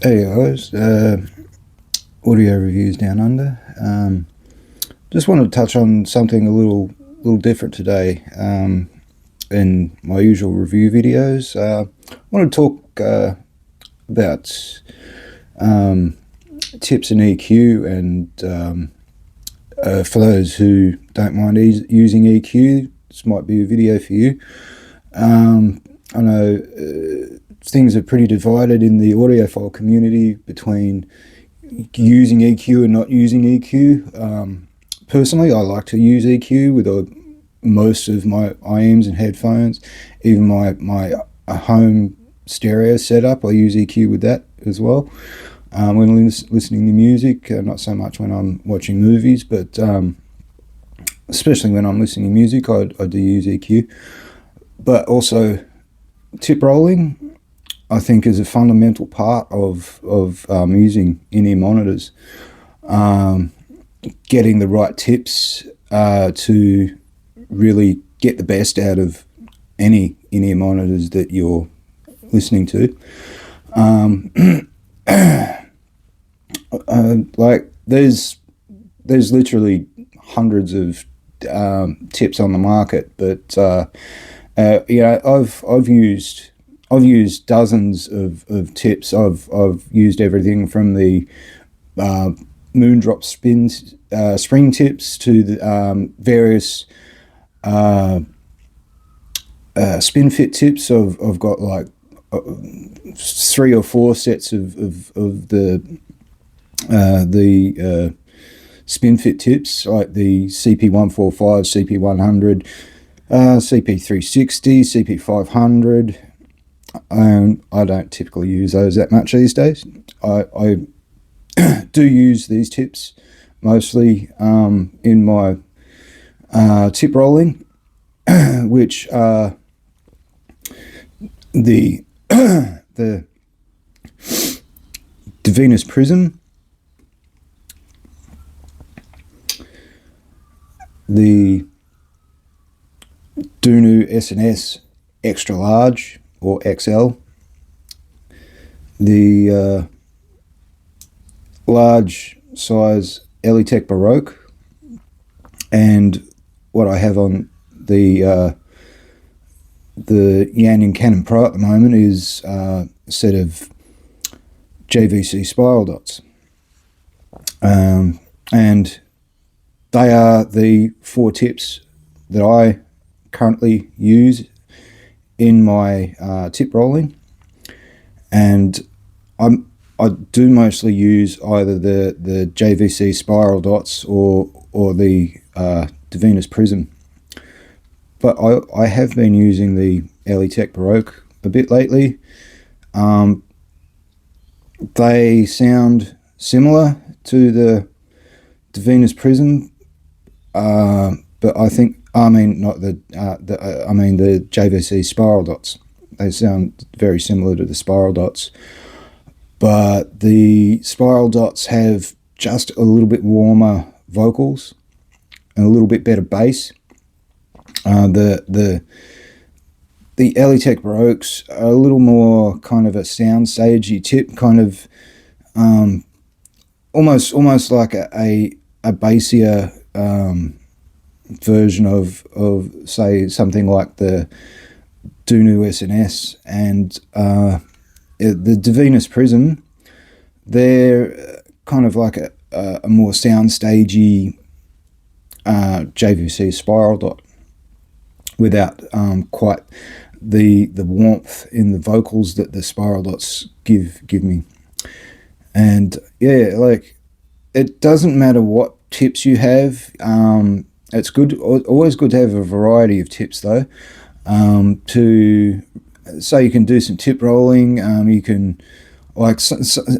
Hey guys, audio reviews down under. Just wanted to touch on something a little different today. In my usual review videos, I want to talk about tips in EQ, and for those who don't mind using EQ, this might be a video for you. I know things are pretty divided in the audiophile community between using EQ and not using EQ. Personally, I like to use EQ with most of my IMs and headphones. Even my home stereo setup, I use EQ with that as well. When listening to music, not so much when I'm watching movies, but especially when I'm listening to music, I do use EQ. But also, tip rolling, I think, is a fundamental part of using in-ear monitors. Getting the right tips to really get the best out of any in-ear monitors that you're listening to. Like there's literally hundreds of tips on the market, but I've used dozens of tips. I've used everything from the moondrop spring tips to the various spin fit tips. I've got like 3 or 4 sets of the spin fit tips, like the CP145, CP100, CP360, CP500. I don't typically use those that much these days. I do use these tips mostly in my tip rolling, which are the the Venus Prism, the Dunu S&S Extra Large or XL, the large size Elitech Baroque, and what I have on the Yanyan Canon Pro at the moment is a set of JVC spiral dots, and they are the 4 tips that I currently use in my tip rolling. And I do mostly use either the JVC spiral dots or the Venus Prism, but I have been using the Elitech Baroque a bit lately. They sound similar to the Venus Prism, but I mean the JVC spiral dots. They sound very similar to the spiral dots, but the spiral dots have just a little bit warmer vocals and a little bit better bass. The Elitech Baroques are a little more kind of a sound stagey tip, kind of almost like a bassier version of say something like the Dunu S&S and the Venus Prism. They're kind of like a more sound stagey JVC spiral dot, without quite the warmth in the vocals that the spiral dots give me. And yeah, like, it doesn't matter what tips you have. It's always good to have a variety of tips though. So you can do some tip rolling. You can, like,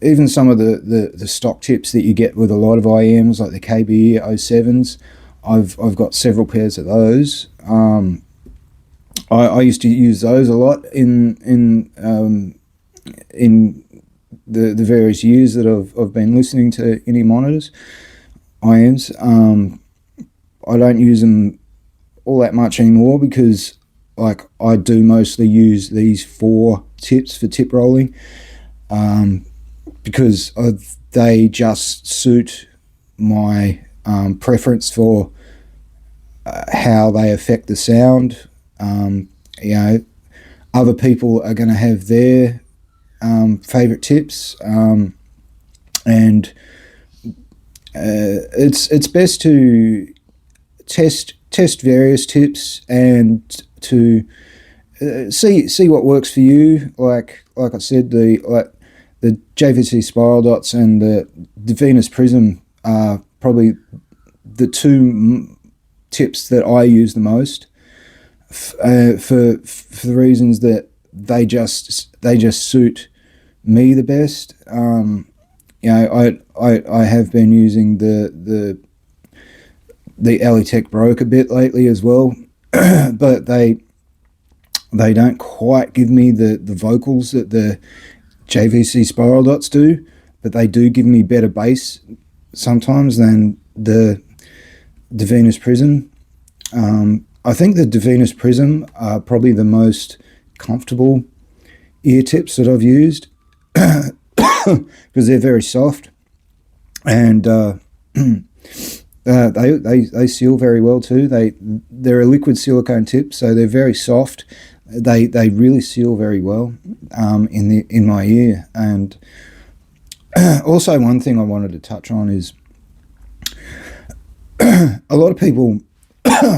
even some of the stock tips that you get with a lot of IMs, like the KBE 07s. I've got several pairs of those. I used to use those a lot in the various years that I've been listening to any monitors, IMs. I don't use them all that much anymore because, like, I do mostly use these 4 tips for tip rolling. because they just suit my preference for how they affect the sound. You know, other people are going to have their favorite tips, and it's best to test various tips and to see what works for you. Like I said, the JVC Spiral Dots and the Venus Prism are probably the two tips that I use the most, for the reasons that they just suit me the best. You know, I have been using the Elitech Broke a bit lately as well, but they don't quite give me the vocals that the JVC Spiral Dots do, but they do give me better bass sometimes than the Venus Prism. I think the Venus Prism are probably the most comfortable ear tips that I've used, because they're very soft, and they seal very well too. They're a liquid silicone tip, so they're very soft. They really seal very well in my ear. And also, one thing I wanted to touch on is a lot of people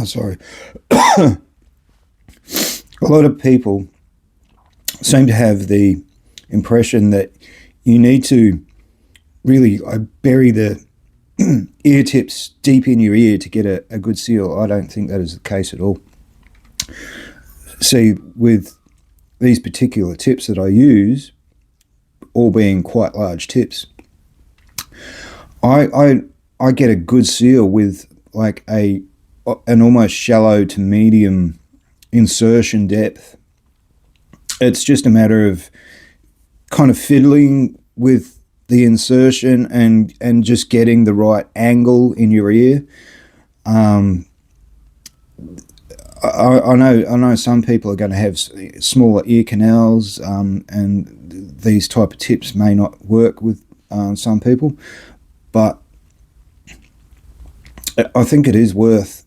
sorry a lot of people seem to have the impression that you need to really bury the ear tips deep in your ear to get a good seal. I don't think that is the case at all. See, with these particular tips that I use, all being quite large tips, I get a good seal with like an almost shallow to medium insertion depth. It's just a matter of kind of fiddling with the insertion and just getting the right angle in your ear. I know some people are going to have smaller ear canals, and these type of tips may not work with some people, but I think it is worth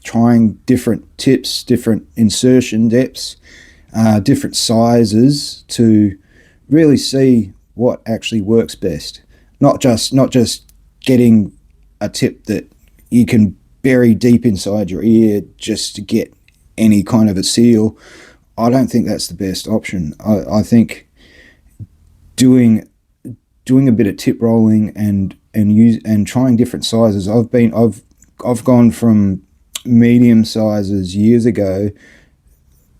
trying different tips, different insertion depths, different sizes to really see what actually works best. Not just getting a tip that you can bury deep inside your ear just to get any kind of a seal. I don't think that's the best option. I think doing a bit of tip rolling and trying different sizes. I've gone from medium sizes years ago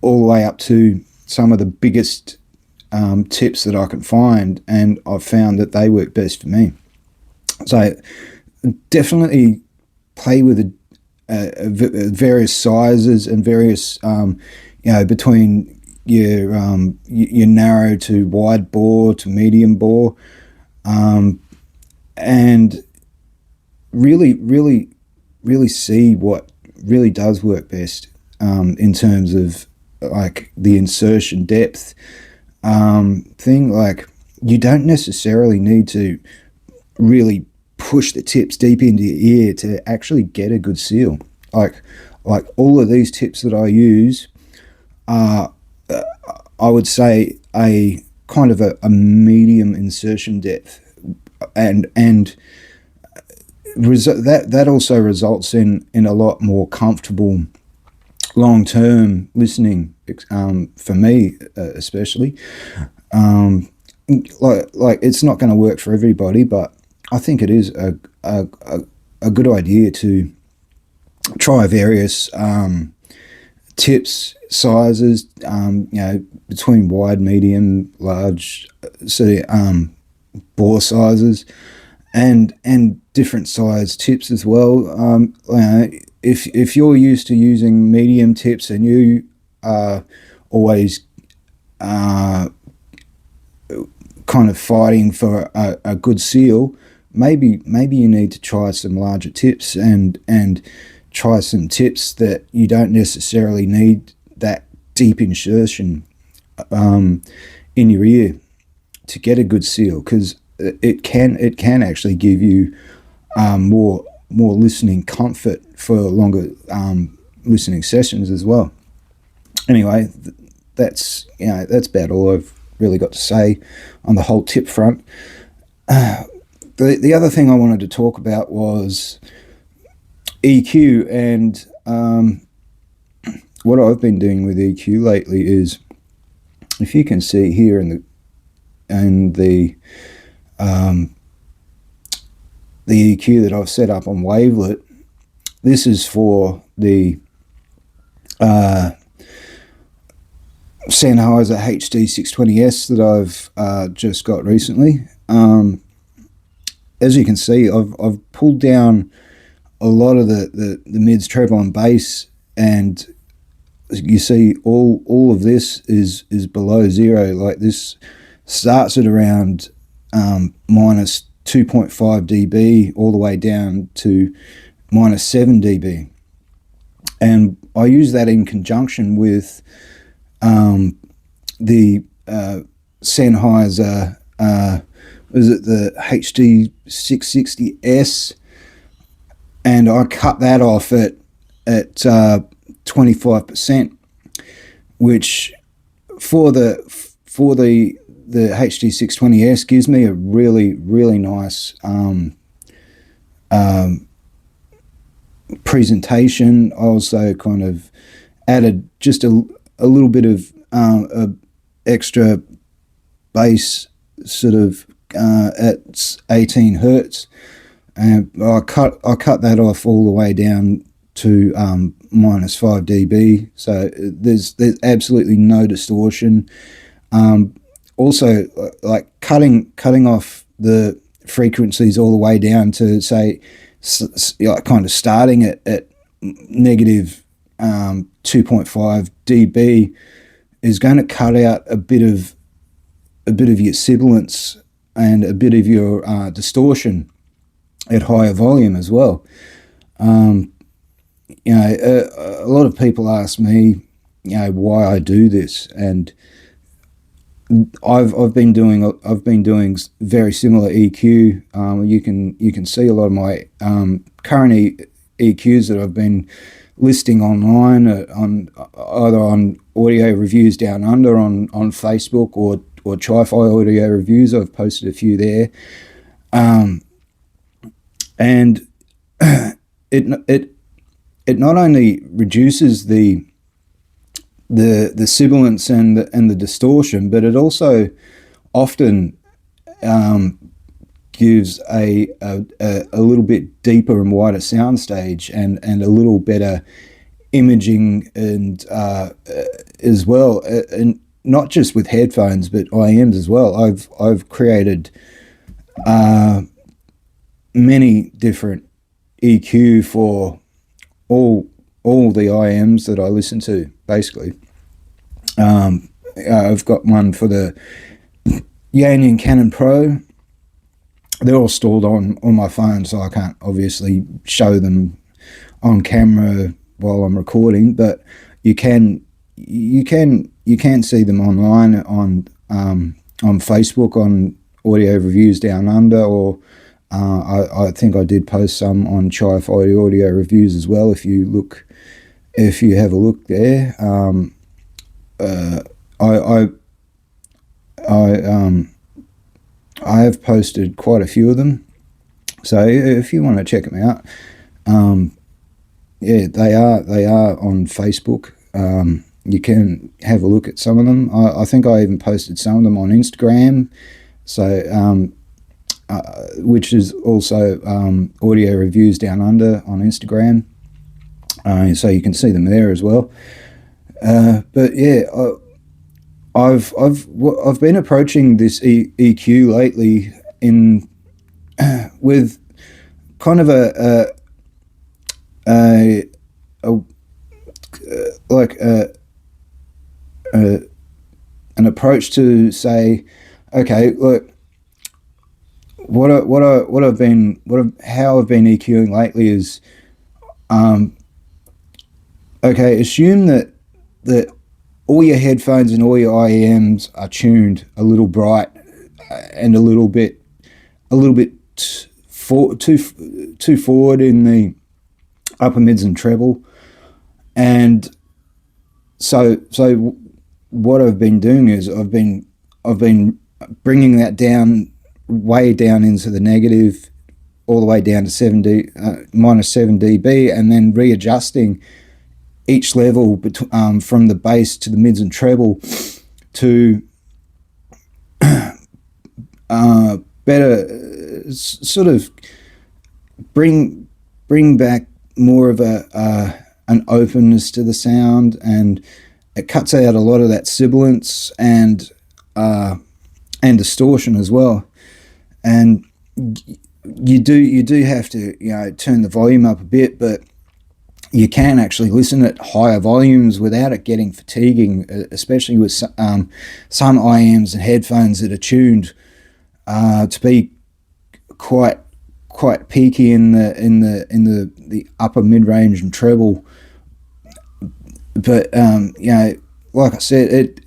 all the way up to some of the biggest tips that I can find, and I've found that they work best for me. So definitely play with various sizes and various between your narrow to wide bore to medium bore, and really see what really does work best in terms of like the insertion depth thing. Like, you don't necessarily need to really push the tips deep into your ear to actually get a good seal. Like all of these tips that I use are, I would say, a kind of a medium insertion depth, and that also results in a lot more comfortable long-term listening, for me especially. Like it's not going to work for everybody, but I think it is a good idea to try various tips, sizes, between wide, medium, large, bore sizes, and different size tips as well. If you're used to using medium tips and you are always kind of fighting for a good seal, maybe you need to try some larger tips and try some tips that you don't necessarily need that deep insertion in your ear to get a good seal. Because it can actually give you more listening comfort for longer listening sessions as well. Anyway, that's about all I've really got to say on the whole tip front. The other thing I wanted to talk about was EQ, and what I've been doing with EQ lately is, if you can see here in the EQ that I've set up on Wavelet, this is for the Sennheiser HD620S that I've just got recently. As you can see, I've pulled down a lot of the mids, treble, and bass, and you see all of this is below zero. Like, this starts at around minus 2.5 dB all the way down to minus 7 dB, and I use that in conjunction with the Sennheiser was it the HD660S, and I cut that off at 25%, which for the HD620S gives me a really nice presentation. I also kind of added just a little bit of extra bass, sort of at 18 hertz, and I cut that off all the way down to minus 5 dB. So there's absolutely no distortion. Also, like cutting off the frequencies all the way down to, say, kind of starting at negative 2.5 dB is going to cut out a bit of your sibilance and a bit of your distortion at higher volume as well. A lot of people ask me, why I do this, and I've been doing very similar EQ. You can see a lot of my current EQs that I've been listing online on either on Audio Reviews Down Under on Facebook or Chi-Fi Audio Reviews. I've posted a few there, and it not only reduces the sibilance and the distortion, but it also often gives a little bit deeper and wider soundstage and a little better imaging and as well, and not just with headphones but IMs as well. I've created many different EQ for all the IMs that I listen to, basically. I've got one for the Yaesu and Canon Pro. They're all stored on my phone, so I can't obviously show them on camera while I'm recording, but you can see them online on Facebook on Audio Reviews Down Under, or I think I did post some on Chi-Fi Audio Reviews as well. If you have a look there, I have posted quite a few of them, so if you want to check them out, they are on Facebook. You can have a look at some of them. I think I even posted some of them on Instagram, so which is also Audio Reviews Down Under on Instagram, so you can see them there as well. But yeah, I've been approaching this EQ lately with kind of an approach to say, okay, look, how I've been EQing lately is, okay, assume that all your headphones and all your IEMs are tuned a little bright and a little bit a little bit too forward in the upper mids and treble, and so what I've been doing is I've been bringing that down, way down into the negative, all the way down to minus 7 dB, and then readjusting each level from the bass to the mids and treble to better sort of bring back more of an openness to the sound, and it cuts out a lot of that sibilance and distortion as well. And you do have to, you know, turn the volume up a bit, but you can actually listen at higher volumes without it getting fatiguing, especially with some IMs and headphones that are tuned to be quite peaky in the upper mid range and treble. But you know, like I said,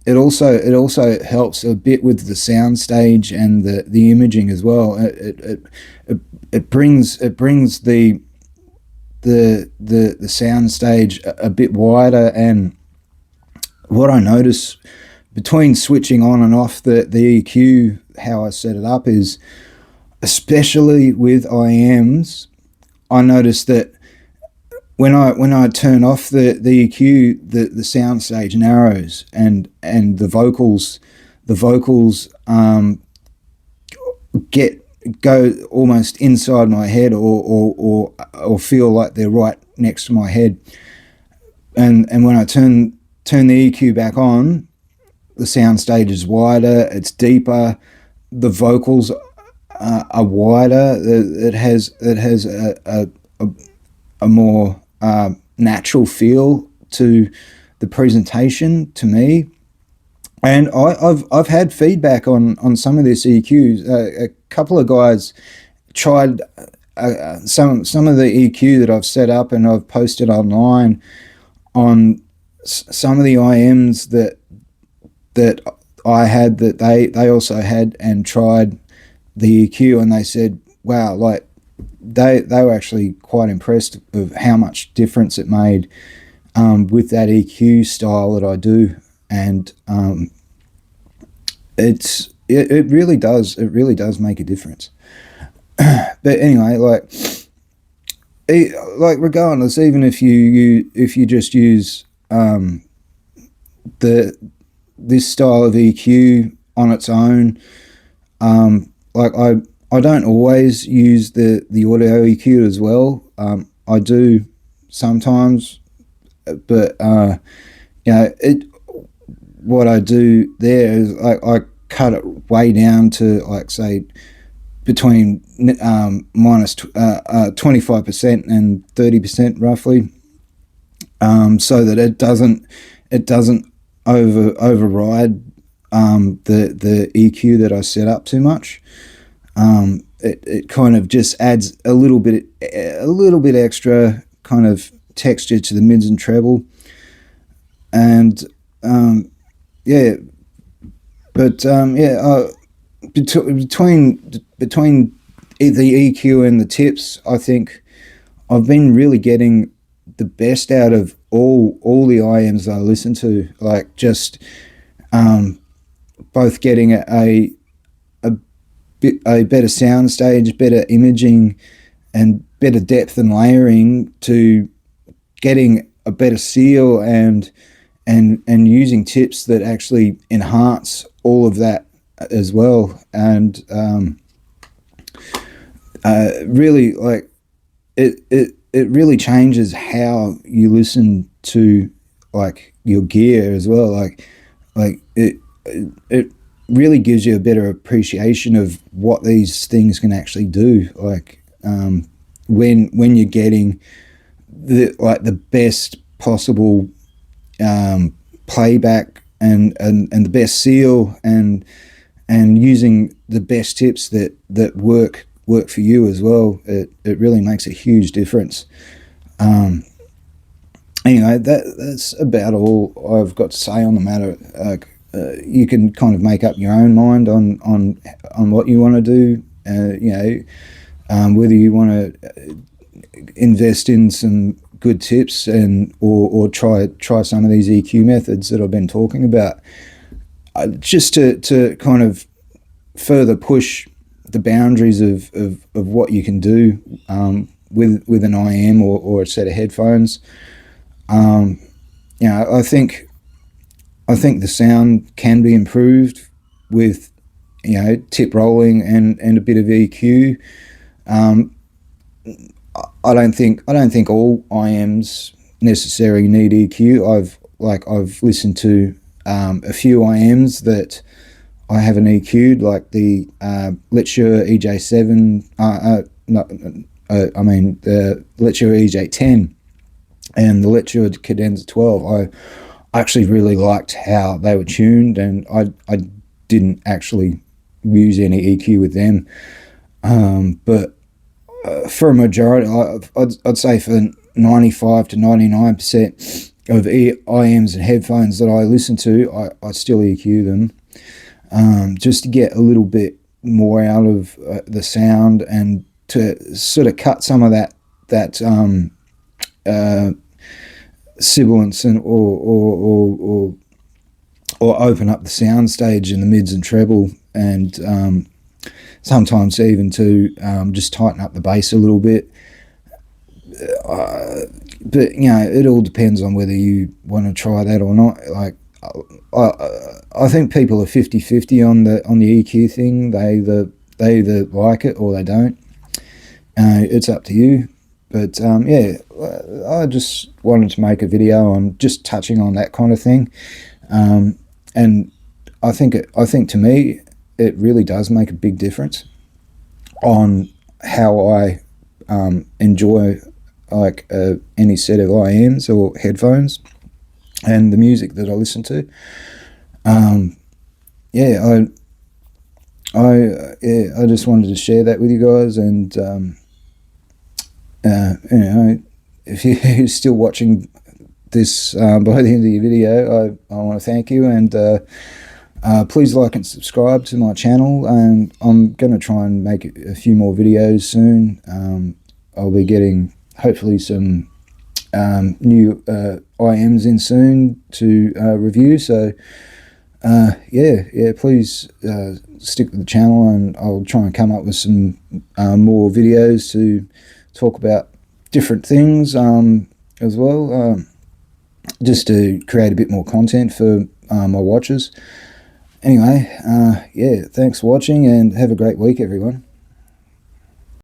it also helps a bit with the sound stage and the imaging as well. It brings the sound stage a bit wider. And what I notice between switching on and off the EQ, how I set it up is, especially with IMs, I notice that when I turn off the EQ, the sound stage narrows, and the vocals go almost inside my head, or feel like they're right next to my head. And when I turn the EQ back on, the sound stage is wider, it's deeper, the vocals are wider. It has a more natural feel to the presentation to me. And I've had feedback on some of this EQs. A couple of guys tried some of the EQ that I've set up and I've posted online on some of the IMs that I had, that they also had, and tried the EQ, and they said, wow, like they were actually quite impressed of how much difference it made with that EQ style that I do. And it really does make a difference. But anyway, like regardless, even if you just use this style of EQ on its own, like I don't always use the audio EQ as well. I do sometimes, but you know, what I do there is I cut it way down to, like, say, between minus 25% and 30% roughly, so that it doesn't override the EQ that I set up too much. It kind of just adds a little bit extra kind of texture to the mids and treble, and yeah. But yeah, between the EQ and the tips, I think I've been really getting the best out of all the IMs I listen to. Like, just both getting a better sound stage, better imaging, and better depth and layering, to getting a better seal and using tips that actually enhance all of that as well. And really, like, it really changes how you listen to, like, your gear as well. Like it really gives you a better appreciation of what these things can actually do. Like, when you're getting the best possible playback and the best seal, and using the best tips that work for you as well, it really makes a huge difference. Anyway, that's about all I've got to say on the matter. You can kind of make up your own mind on what you want to do Whether you want to invest in some good tips or try some of these EQ methods that I've been talking about, just to kind of further push the boundaries of what you can do with an IM or a set of headphones. I think the sound can be improved with tip rolling and a bit of EQ. I don't think all IMs necessarily need EQ. I've listened to a few IMs that I haven't EQ'd, like the Lecture EJ7. The Lecture EJ10 and the Lecture Cadenza 12. I actually really liked how they were tuned, and I didn't actually use any EQ with them. But for a majority, I'd say for 95 to 99% of IMs and headphones that I listen to, I still EQ them, just to get a little bit more out of the sound and to sort of cut some of that sibilance and or open up the sound stage in the mids and treble, and sometimes even to just tighten up the bass a little bit. But it all depends on whether you want to try that or not. Like I think people are 50-50 on the EQ thing. They either like it or they don't. It's up to you. But I just wanted to make a video on just touching on that kind of thing, and I think to me it really does make a big difference on how I enjoy any set of IMs or headphones and the music that I listen to. I just wanted to share that with you guys, and if you're still watching this by the end of your video, I want to thank you, and please like and subscribe to my channel, and I'm going to try and make a few more videos soon. I'll be getting hopefully some new IMs in soon to review, so please stick with the channel, and I'll try and come up with some more videos to talk about different things as well, just to create a bit more content for my watchers. Anyway, thanks for watching, and have a great week, everyone.